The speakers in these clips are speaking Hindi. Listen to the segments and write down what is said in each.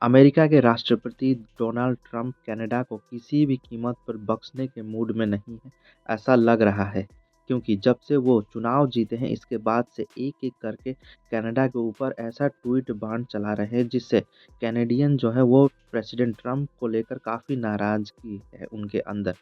अमेरिका के राष्ट्रपति डोनाल्ड ट्रंप कनाडा को किसी भी कीमत पर बख्शने के मूड में नहीं है, ऐसा लग रहा है। क्योंकि जब से वो चुनाव जीते हैं, इसके बाद से एक-एक करके कनाडा के ऊपर ऐसा ट्वीट बाण चला रहे हैं, जिससे कैनेडियन जो है वो प्रेसिडेंट ट्रंप को लेकर काफ़ी नाराज़गी है उनके अंदर।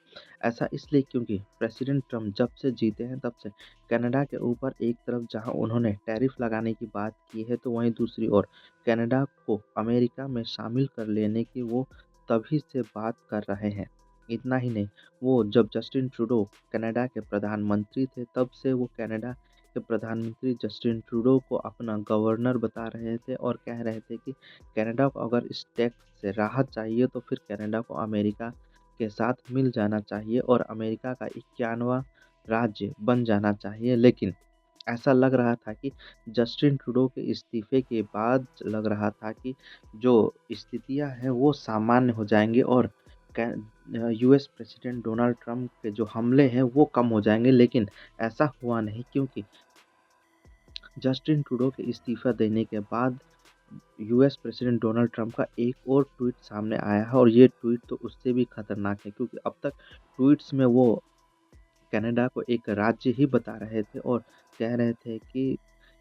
ऐसा इसलिए क्योंकि प्रेसिडेंट ट्रंप जब से जीते हैं, तब से कनाडा के ऊपर एक तरफ जहाँ उन्होंने टैरिफ लगाने की बात की है, तो वहीं दूसरी ओर कनाडा को अमेरिका में शामिल कर लेने की वो तभी से बात कर रहे हैं। इतना ही नहीं, वो जब जस्टिन ट्रूडो कनाडा के प्रधानमंत्री थे, तब से वो कनाडा के प्रधानमंत्री जस्टिन ट्रूडो को अपना गवर्नर बता रहे थे और कह रहे थे कि कनाडा को अगर इस टैक्स से राहत चाहिए, तो फिर कनाडा को अमेरिका के साथ मिल जाना चाहिए और अमेरिका का 91वां राज्य बन जाना चाहिए। लेकिन ऐसा लग रहा था कि जस्टिन ट्रूडो के इस्तीफ़े के बाद लग रहा था कि जो स्थितियाँ हैं वो सामान्य हो जाएँगी और यूएस प्रेसिडेंट डोनाल्ड ट्रंप के जो हमले हैं वो कम हो जाएँगे, लेकिन ऐसा हुआ नहीं, क्योंकि जस्टिन ट्रूडो के इस्तीफ़ा देने के बाद यूएस प्रेसिडेंट डोनाल्ड ट्रंप का एक और ट्वीट सामने आया है और ये ट्वीट तो उससे भी खतरनाक है, क्योंकि अब तक ट्वीट्स में वो कनाडा को एक राज्य ही बता रहे थे और कह रहे थे कि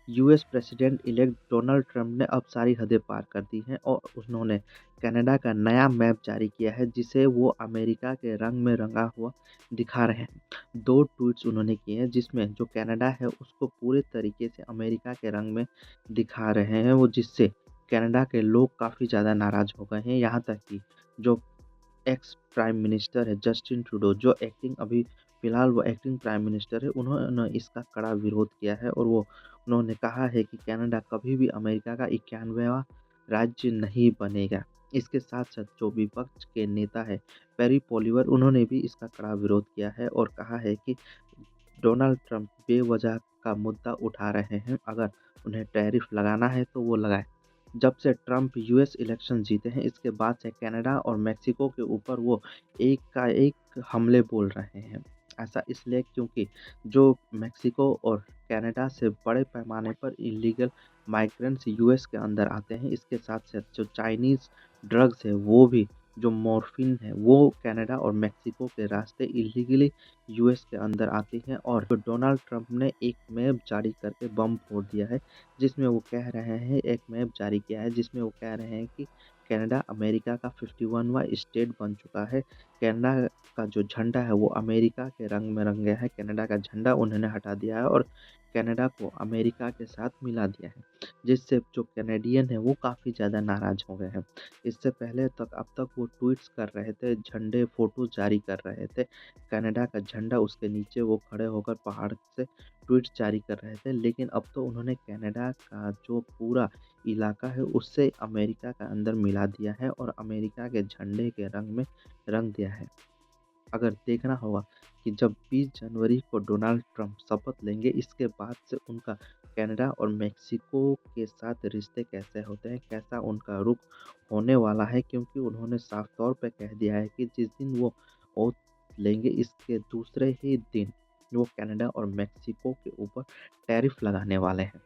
US president elect Donald Trump ने अब सारी हदें पार कर दी हैं और उन्होंने कनाडा का नया मैप जारी किया है, जिसे वो अमेरिका के रंग में रंगा हुआ दिखा रहे हैं। 2 ट्वीट्स उन्होंने किए हैं, जिसमें जो कनाडा है उसको पूरे तरीके से अमेरिका के रंग में दिखा रहे हैं वो, जिससे कनाडा के लोग काफ़ी ज़्यादा नाराज़ हो गए हैं। यहाँ तक कि जो एक्स प्राइम मिनिस्टर है जस्टिन ट्रूडो, जो एक्टिंग अभी फ़िलहाल वो एक्टिंग प्राइम मिनिस्टर है, उन्होंने इसका कड़ा विरोध किया है और उन्होंने कहा है कि कनाडा कभी भी अमेरिका का 91वां राज्य नहीं बनेगा। इसके साथ-साथ जो विपक्ष के नेता है पेरी पोलिवर, उन्होंने भी इसका कड़ा विरोध किया है और कहा है कि डोनाल्ड ट्रंप बेवजह का मुद्दा उठा रहे हैं, अगर उन्हें टैरिफ लगाना है तो वो लगाएँ। जब से ट्रंप यूएस इलेक्शन जीते हैं, इसके बाद से कनाडा और मेक्सिको के ऊपर वो एक का एक हमले बोल रहे हैं। ऐसा इसलिए क्योंकि जो मेक्सिको और कनाडा से बड़े पैमाने पर इल्लीगल माइग्रेंट्स यूएस के अंदर आते हैं। इसके साथ-साथ जो चाइनीज़ ड्रग्स है, वो भी, जो मॉर्फिन है, वो कनाडा और मेक्सिको के रास्ते इल्लीगली यूएस के अंदर आती हैं और जो डोनाल्ड ट्रंप ने एक मैप जारी करके बम फोड़ दिया है, जिसमें वो कह रहे हैं, एक मैप जारी किया है जिसमें वो कह रहे हैं कि कनाडा अमेरिका का 51वां स्टेट बन चुका है। कनाडा का जो झंडा है वो अमेरिका के रंग में रंग गया है। कनाडा का झंडा उन्होंने हटा दिया है और कनाडा को अमेरिका के साथ मिला दिया है, जिससे जो कैनेडियन है वो काफ़ी ज़्यादा नाराज़ हो गए हैं। इससे पहले तक अब तक वो ट्वीट्स कर रहे थे, झंडे फ़ोटो जारी कर रहे थे। कनाडा का झंडा, उसके नीचे वो खड़े होकर पहाड़ से ट्वीट्स जारी कर रहे थे, लेकिन अब तो उन्होंने कनाडा का जो पूरा इलाका है उससे अमेरिका का अंदर मिला दिया है और अमेरिका के झंडे के रंग में रंग दिया है। अगर देखना होगा कि जब 20 जनवरी को डोनाल्ड ट्रंप शपथ लेंगे, इसके बाद से उनका कनाडा और मेक्सिको के साथ रिश्ते कैसे होते हैं, कैसा उनका रुख होने वाला है, क्योंकि उन्होंने साफ तौर पे कह दिया है कि जिस दिन वो ओथ लेंगे, इसके दूसरे ही दिन वो कनाडा और मेक्सिको के ऊपर टैरिफ लगाने वाले हैं।